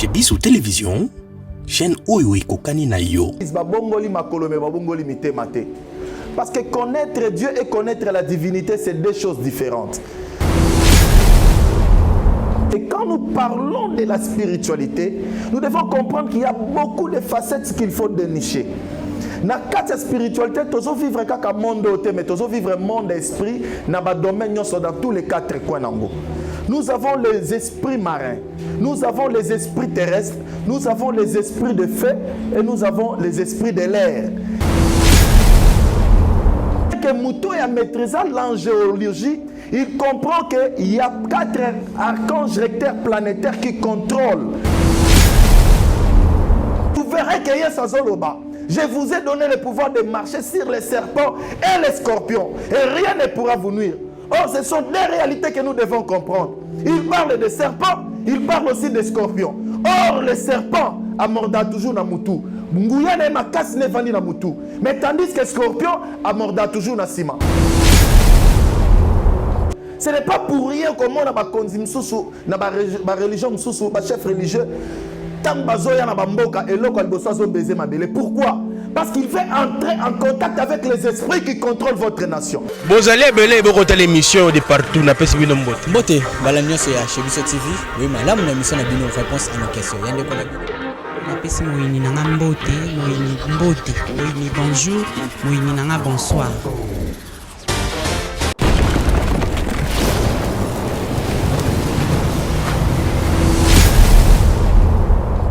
Chez Bissou Télévision, chaîne Oyo Kokani na yo. Parce que connaître Dieu et connaître la divinité, c'est deux choses différentes. Et quand nous parlons de la spiritualité, nous devons comprendre qu'il y a beaucoup de facettes qu'il faut dénicher. Dans la spiritualité, nous vivre comme monde, mais nous vivre monde esprit dans tous les quatre coins. Nous avons les esprits marins, nous avons les esprits terrestres, nous avons les esprits de feu et nous avons les esprits de l'air. Que Mouto a maîtrisé l'angéologie, il comprend qu'il y a 4 archanges recteurs planétaires qui contrôlent. Vous verrez qu'il y a Sazoloba. Je vous ai donné le pouvoir de marcher sur les serpents et les scorpions. Et rien ne pourra vous nuire. Or, ce sont des réalités que nous devons comprendre. Il parle de serpents, il parle aussi de scorpions. Or, les serpents amorda toujours na Moutou. Nguyane makasi ne vandi na Moutou. Mais tandis que scorpion amorda toujours na Sima. Ce n'est pas pour rien que moi, dans ma religion, ma chef religieux, pourquoi? Parce qu'il veut entrer en contact avec les esprits qui contrôlent votre nation. Vous allez à l'émission de partout. Mbote, balanyo c'est chez Bissou TV. Oui, mais là, mon émission a une réponse à nos questions. Yande kola. Napesi moyini nanga mbote, moyini bonjour, moyini nanga bonsoir.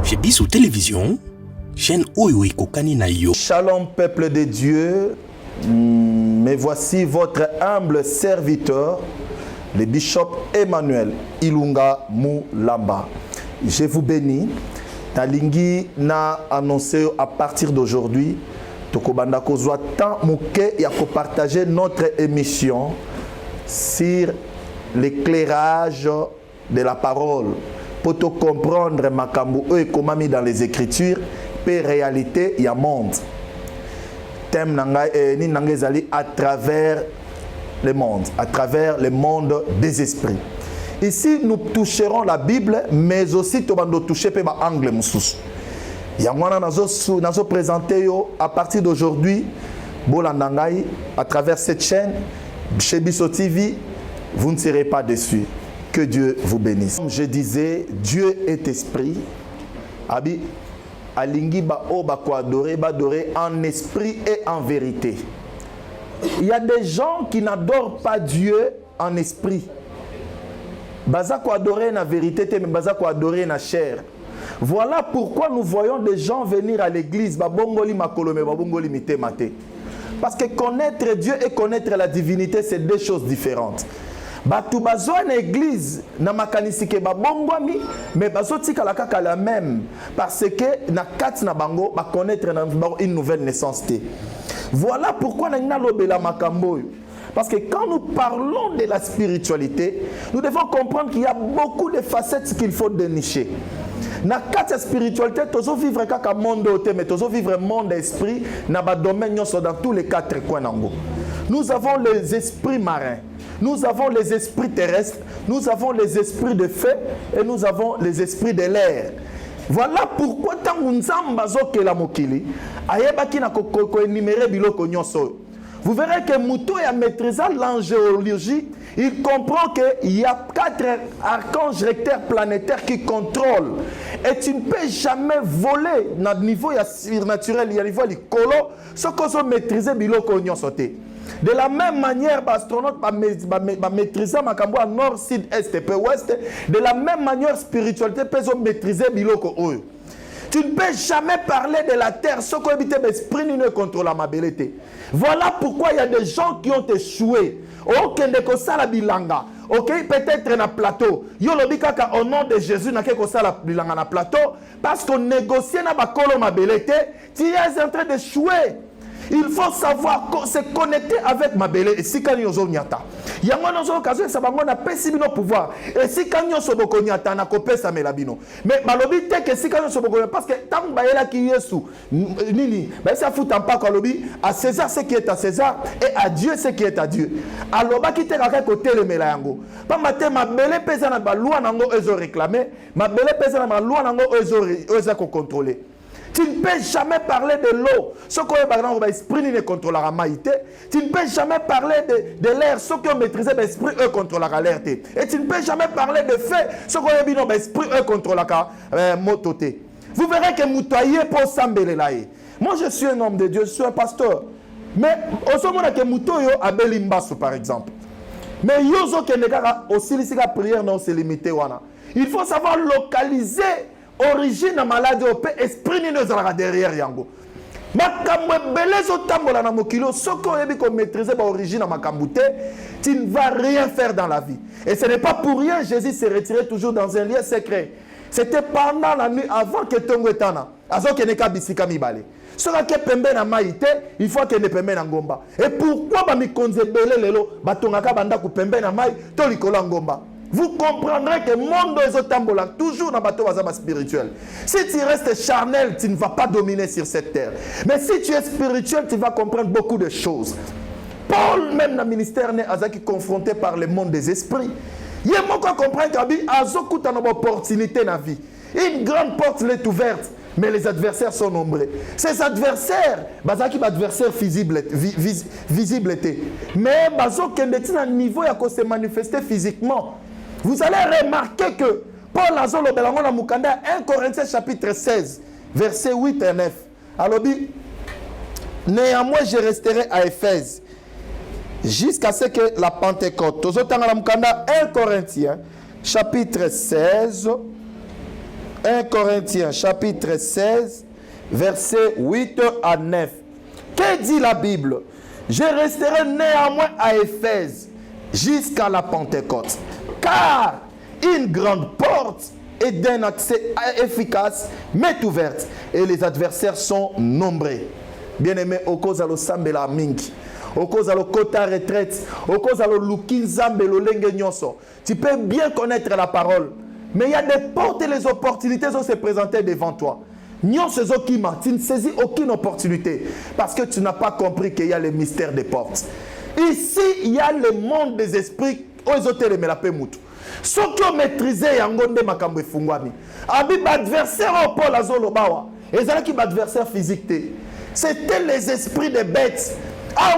Chez Bissou Télévision, chaîne Oyo Kokani na yo. Shalom peuple de Dieu, mais voici votre humble serviteur, le bishop Emmanuel Ilunga Moulamba. Je vous bénis. Talingi na annoncé à partir d'aujourd'hui, Tokobanda kozwa tant mouké ya ko partager notre émission sur l'éclairage de la parole pour te comprendre makambo et comment mis dans les écritures pe réalité ya monde. Thème nanga ni nangezali à travers le monde des esprits. Ici, nous toucherons la Bible, mais aussi nous allons toucher l'angle. Nous allons présenter à partir d'aujourd'hui, à travers cette chaîne, chez Bissou TV, vous ne serez pas déçus. Que Dieu vous bénisse. Comme je disais, Dieu est esprit. Abi, alingi ba o ba ko adorer en esprit et en vérité. Il y a des gens qui n'adorent pas Dieu en esprit. Baza ko adorer na vérité, mais baza ko adorer na chair. Voilà pourquoi nous voyons des gens venir à l'église, babongoli makolome, babongoli mitemate. Parce que connaître Dieu et connaître la divinité, c'est deux choses différentes. Batu bazo na église na makanisi ke babongwami, mais bazo tika la kaka la même parce que na kat na bango ba connaître une nouvelle naissance té. Voilà pourquoi na lobela makambo. Parce que quand nous parlons de la spiritualité, nous devons comprendre qu'il y a beaucoup de facettes qu'il faut dénicher. Dans la spiritualité, nous vivre comme monde, mais nous vivre monde esprit dans tous les quatre coins. Nous avons les esprits marins, nous avons les esprits terrestres, nous avons les esprits de feu et nous avons les esprits de l'air. Voilà pourquoi tant que nous avons la mokili, ayebaki na ko énumérer biloko nyonso. Vous verrez que Mouto a maîtrisé l'angéologie, il comprend qu'il y a 4 archanges recteurs planétaires qui contrôlent. Et tu ne peux jamais voler dans le niveau surnaturel, il y a le niveau colo, ce qu'on a maîtrisé biloko nyon sauté. De la même manière, l'astronaute va maîtriser ma nord, sud, est et ouest. De la même manière, spiritualité peut maîtriser biloko oyo. Tu ne peux jamais parler de la terre sans qu'on évite l'esprit ne contrôle la mabilité. Voilà pourquoi il y a des gens qui ont échoué. Ok, la bilanga. Ok, peut-être na plateau. Yo lobi kaka au nom de Jésus na keko sala bilanga na plateau parce qu'on négocie na bakolo mabilité. Tu es en train d'échouer. Il faut savoir se connecter avec ma belle et si quand nous sommes nyata. Il y a une occasion ça va na pesi bino pouvoir et si quand nous sommes nyata na kopesa melabino. Mais balobi te que si quand nous sommes parce que tant bayela ki Yesu nini ba ça fout en pas kolobi à César ce qui est à César et à Dieu ce qui est à Dieu. Alors ba ki te ka côté le mela yango. Pas matin ma belle pesa na ba loi nango ezo réclamer, ma belle pesa na ba loi nango ezo contrôler. Tu ne peux jamais parler de l'eau. Ce qu'on a l'esprit ne contrôle la maïté. Tu ne peux jamais parler de l'air. Ceux qui ont maîtrisé l'esprit, eux contrôlent l'air. Et tu ne peux jamais parler de feu. Ceux qui ont mis l'esprit, eux contrôlent la mototé. Vous verrez que Moutaye pour s'embeller. Moi, je suis un homme de Dieu, je suis un pasteur. Mais au moment que Moutaye a Belimbasu, par exemple. Mais Yozo Kenegara aussi, la prière non c'est limité. Il faut savoir localiser origine na maladie au père esprit ni nous allons derrière yango makamwe belezo tambola na mokilo soko yebi ko maîtriser ba origine na makambuté tu ne vas rien faire dans la vie et ce n'est pas pour rien Jésus s'est retiré toujours dans un lieu secret. C'était pendant la nuit avant que tongo etana azo ke neka bisika mibale soka ke pembe na maïté il faut que ne pembe na ngomba et pourquoi ba mikonze belé lelo batongaka banda ku pembe na mai to likolo ngomba. Vous comprendrez que le monde est toujours dans le bateau spirituel. Si tu restes charnel, tu ne vas pas dominer sur cette terre. Mais si tu es spirituel, tu vas comprendre beaucoup de choses. Paul, même dans le ministère, est confronté par le monde des esprits. Il y a beaucoup comprendre qu'il y a une opportunité dans la vie. Une grande porte est ouverte, mais les adversaires sont nombreux. Ces adversaires, ils sont adversaires visibles. Mais ils ont un niveau qui se manifester physiquement. Vous allez remarquer que Paul Azolo Belango Mukanda 1 Corinthiens chapitre 16 versets 8 et 9. Alors néanmoins je resterai à Éphèse jusqu'à ce que la Pentecôte. Tozotanga Mukanda 1 Corinthiens chapitre 16 1 Corinthiens chapitre 16 versets 8 à 9. Que dit la Bible? Je resterai néanmoins à Éphèse jusqu'à la Pentecôte. Car une grande porte et d'un accès efficace m'est ouverte et les adversaires sont nombreux. Bien-aimé, au cause de l'Osambela Mingi, au cause de l'Okota retraite, au cause de l'Ukinzambelo Lengenyoso, tu peux bien connaître la parole, mais il y a des portes et les opportunités qui se présenter devant toi. Tu ne saisis aucune opportunité parce que tu n'as pas compris qu'il y a le mystère des portes. Ici, il y a le monde des esprits. Ceux qui ont maîtrisé Yangonde Makambe Fungwami. Abi adversaire au Paul Azolobawa. Et ça qui adversaire physique. C'était les esprits des bêtes. Ah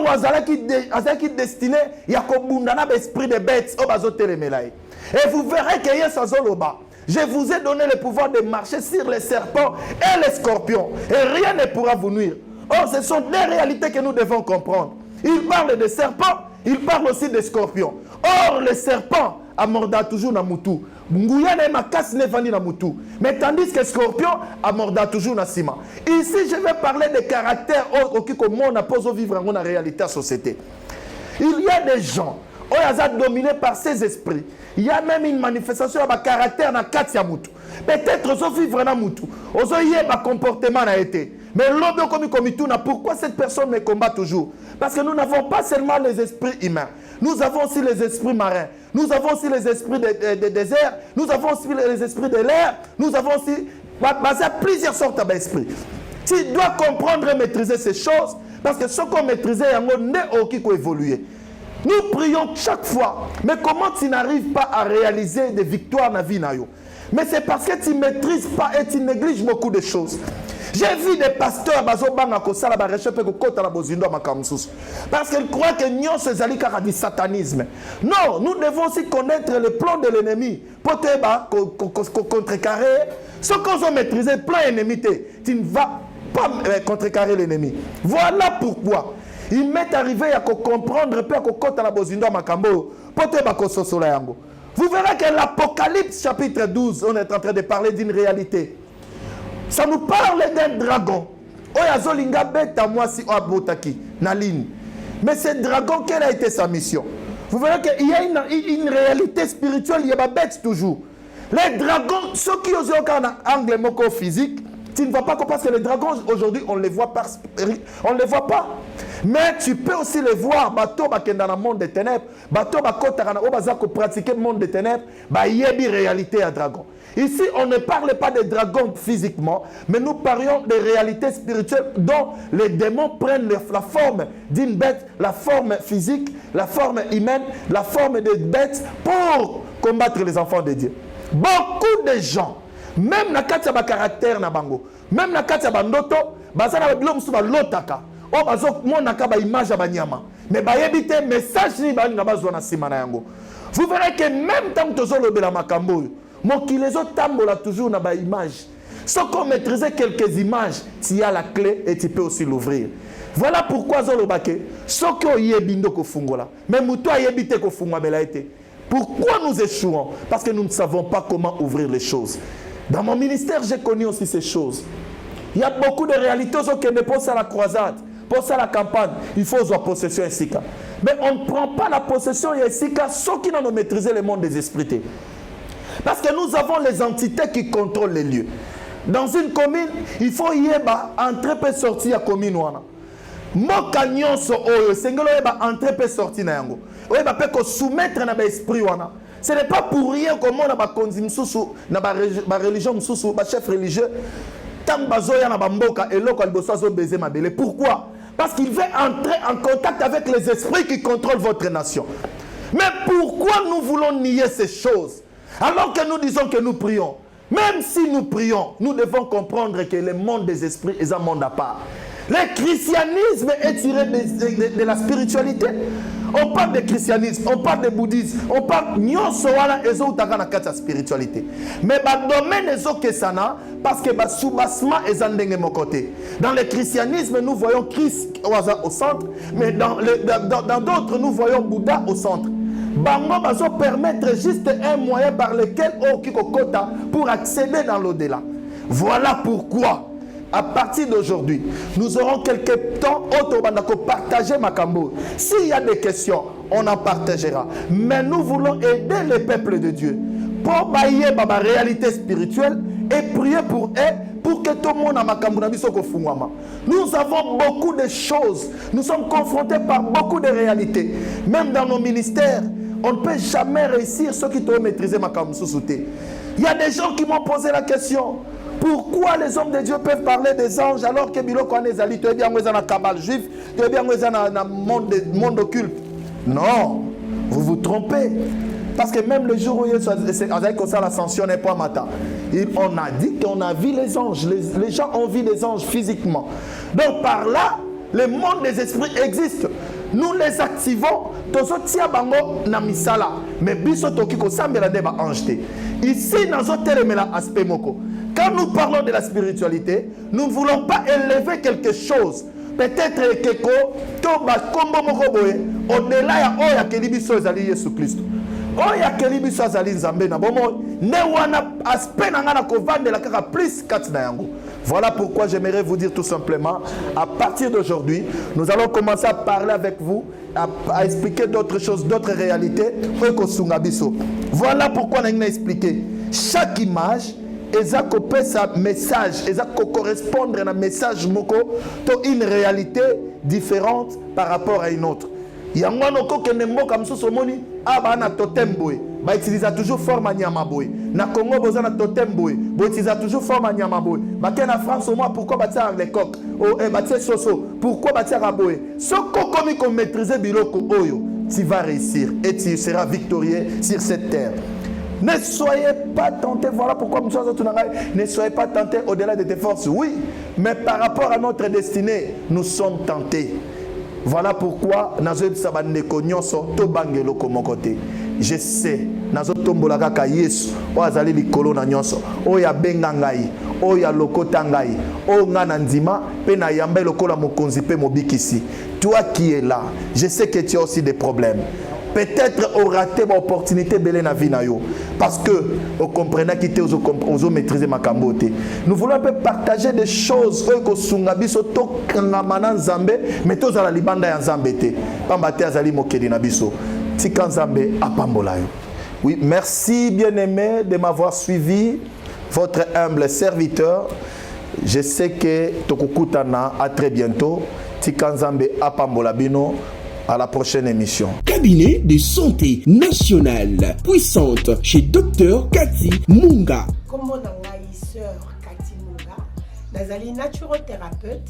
qui destiné Yakobundana esprit des bêtes au bazote les melaï. Et vous verrez que Yes Azoloba. Je vous ai donné le pouvoir de marcher sur les serpents et les scorpions. Et rien ne pourra vous nuire. Or, ce sont des réalités que nous devons comprendre. Il parle de serpents, il parle aussi de scorpions. Or, le serpent amorda toujours na mutu. Nguyane makas ne vandi na mutu. Mais tandis que scorpion amorda toujours na sima. Ici, je vais parler des caractères qui comment on pose vivre en réalité à la société. Il y a des gens qui sont dominés par ces esprits. Il y a même une manifestation de caractère dans Katia Moutou. Peut-être qu'ils vivre dans Moutou. Ils ont un comportement na été. Mais l'homme comme pourquoi cette personne me combat toujours? Parce que nous n'avons pas seulement les esprits humains. Nous avons aussi les esprits marins. Nous avons aussi les esprits des déserts. Nous avons aussi les esprits de l'air. Nous avons aussi basé à plusieurs sortes d'esprits. Tu dois comprendre et maîtriser ces choses. Parce que ce qu'on maîtrise, il y a qui évoluer. Nous prions chaque fois. Mais comment tu n'arrives pas à réaliser des victoires dans la vie? Mais c'est parce que tu ne maîtrises pas et tu négliges beaucoup de choses. J'ai vu des pasteurs parce qu'ils croient que nous sommes du satanisme. Non, nous devons aussi connaître le plan de l'ennemi pour contrecarrer. Ce qu'on a maîtrisé, plan ennemi, tu ne vas pas contrecarrer l'ennemi. Voilà pourquoi il m'est arrivé à comprendre vous verrez que l'Apocalypse chapitre 12, on est en train de parler d'une réalité. Ça nous parle d'un dragon. Mais ce dragon, quelle a été sa mission? Vous verrez qu'il y a une réalité spirituelle, il y a des bêtes toujours. Les dragons, ceux qui ont un angle physique, tu ne vois pas parce que les dragons aujourd'hui, on ne les voit pas. Mais tu peux aussi les voir, bateau bakenda dans le monde des ténèbres, bateau bakota na obazako pratiquer le monde des ténèbres, ba yebi réalité à dragon. Ici, on ne parle pas des dragons physiquement, mais nous parlons des réalités spirituelles dont les démons prennent la forme d'une bête, la forme physique, la forme humaine, la forme de bêtes pour combattre les enfants de Dieu. Beaucoup de gens, même na kati ya ba caractère na bango, même na kati ya bandoto, bazana ba musu ba lotaka, o bazo monaka ba image ya banyama, mais ba yebite message ni ba nga bazwa na sima na yango. Vous verrez que même tant que tozolobela makambo, mon qui les autres tambola toujours na ba image. Sans qu'on maîtrise quelques images, tu as la clé et tu peux aussi l'ouvrir. Voilà pourquoi zolobake, so ko yebindo ko fungola, même muto yebite ko fungwa bela été. Pourquoi nous échouons? Parce que nous ne savons pas comment ouvrir les choses. Dans mon ministère, j'ai connu aussi ces choses. Il y a beaucoup de réalités qui ne posent à la croisade, posent à la campagne. Il faut avoir possession ici. Mais on ne prend pas la possession ici, ceux qui n'ont maîtrisé le monde des esprits. Parce que nous avons les entités qui contrôlent les lieux. Dans une commune, il faut y entrer et sortir à la commune. Moka nyonso oyo sengelo yeba entrer pe sortir na yango. Oyeba pe ko soumettre na ba esprit wana. Ce n'est pas pour rien que mon ba konzi msusu na ba religion msusu ba chef religieux tant bazoya na ba mboka eloko liboso azo baiser mabele. Pourquoi? Parce qu'il veut entrer en contact avec les esprits qui contrôlent votre nation. Mais pourquoi nous voulons nier ces choses alors que nous disons que nous prions? Même si nous prions, nous devons comprendre que le monde des esprits est un monde à part. Le christianisme est tiré de la spiritualité. On parle de christianisme, on parle de bouddhisme, on parle de la spiritualité. Mais le domaine est sana parce que le soubassement est en mon côté. Dans le christianisme, nous voyons Christ au centre, mais dans d'autres, nous voyons Bouddha au centre. Bango bazo permettre juste un moyen par lequel Okikokota pour accéder dans l'au-delà. Voilà pourquoi, à partir d'aujourd'hui, nous aurons quelques temps pour partager Makambo. S'il y a des questions, on en partagera. Mais nous voulons aider le peuple de Dieu pour bailler ma réalité spirituelle et prier pour eux pour que tout le monde a Makambo na biso ko fungwama. Nous avons beaucoup de choses. Nous sommes confrontés par beaucoup de réalités. Même dans nos ministères, on ne peut jamais réussir ceux qui doivent maîtriser Makambo sous-souté. Il y a des gens qui m'ont posé la question. Pourquoi les hommes de Dieu peuvent parler des anges alors que Biloko Anezali, tu es bien dans la cabale juive, tu es bien dans le monde occulte? Non, vous vous trompez. Parce que même le jour où l'ascension n'est pas matin, on a dit qu'on a vu les anges. Les gens ont vu les anges physiquement. Donc par là, le monde des esprits existe. Nous les activons. Mais biso toki ko sambela deba ange. Ici, dans un aspect moko. Quand nous parlons de la spiritualité, nous ne voulons pas élever quelque chose. Peut-être que au-delà ya oya kelibiso ezali Yesu Kristo. Oya kelibiso ezali Nzambe na bomo. Ne wana aspect na ngana ko vandela kaka plus kat na yango. Voilà pourquoi j'aimerais vous dire tout simplement, à partir d'aujourd'hui, nous allons commencer à parler avec vous, à expliquer d'autres choses, d'autres réalités. Voilà pourquoi on a expliqué. Chaque image, eza kopé sa message, eza ko correspondre à un message moko, to une réalité différente par rapport à une autre. Yangwano ko kenembo comme ça somoni aba na totem boy. Ba utiliser toujours forme nyama boy. Na Congo boza na totem boy. Ba utiliser toujours forme nyama boy. Ba na France au moins pourquoi ba tia les coq. Oh ba tia soso. Pourquoi ba tia boy. Soko comme qu'on maîtriser biloko oyo, tu vas réussir et tu seras victorieux sur cette terre. Ne soyez pas tentés, voilà pourquoi ne soyez pas tentés au-delà de tes forces, oui, mais par rapport à notre destinée, nous sommes tentés. Voilà pourquoi, je sais, nazo tombola kaka Yesu, o azali likolo na nyonso, o ya benga ngai, o ya lokota ngai, o ngana ndima, pe na yamba lokola mokonzi pe mobikisi. Toi qui es là, je sais que tu as aussi des problèmes. Peut-être aura raté mon opportunité de la vie parce que vous comprenez que vous maîtrisez ma cambote. Nous voulons un peu partager des choses que sungabi soto kangamana nzambe mais tous à la libanda ya nzambe te. Pambate azali mokedi na biso. Tika nzambe apambola yo. Oui, merci bien-aimé de m'avoir suivi, votre humble serviteur. Je sais que tokukutana à très bientôt. Tikanzambe apambola bino. À la prochaine émission. Cabinet de santé nationale puissante chez Dr Cathy Munga. Comme mon sœur Cathy Munga, nazali naturothérapeute,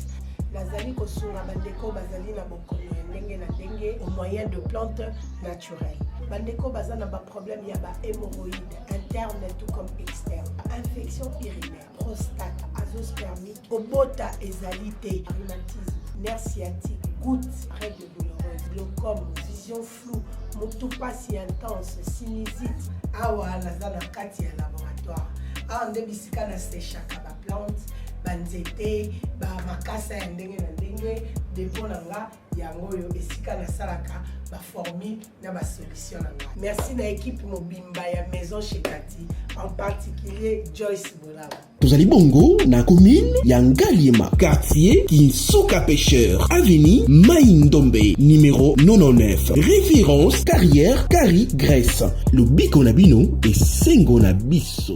nazali kosunga bandeko bazali na bokono ndenge na ndenge au moyen de plantes naturelles. Bandeko bazana ba problème ya ba hémorroïdes interne tout comme externe, infection urinaire, prostate, azoospermie, obota ezalité, rhumatisme, nerf sciatique, gouttes, règles douloureuses, glaucome, vision floue, motopathie intense, sinusite. Awa nazana kati ya laboratoire. Awa nde bisika na séchaka ba plante, banzete, ba makasa ya ndenge na ndenge, depo na nga yango yo esika na salaka ba formule na ba solution na nga. Merci na équipe mobimba ya maison chez Cathy, en particulier Joyce Bolaba. Tozali bongo na commune ya Ngaliema, quartier Kinsuka Pêcheur, avenue Maïndombe, numéro 99. Référence carrière Kari Grèce. Le biko na bino et sengo na biso.